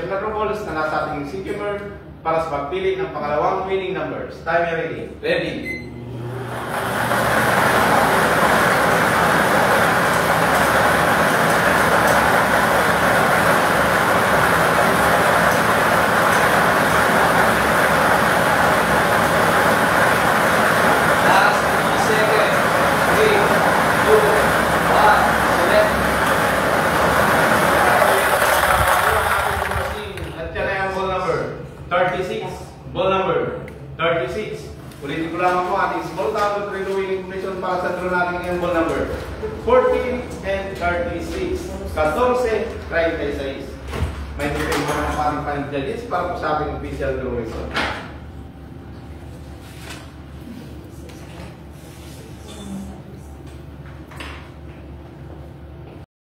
similar balls na nasa ating singular para sa pagpili ng pangalawang winning numbers. Time ready. Ready. Ball number 36. Ulitin ko lamang po ating small tower trade winning combination para sa draw natin ngayong ball number 14 and 36. 14, 36. May depende mo ng parang panigdalis para po sa ating official draw result.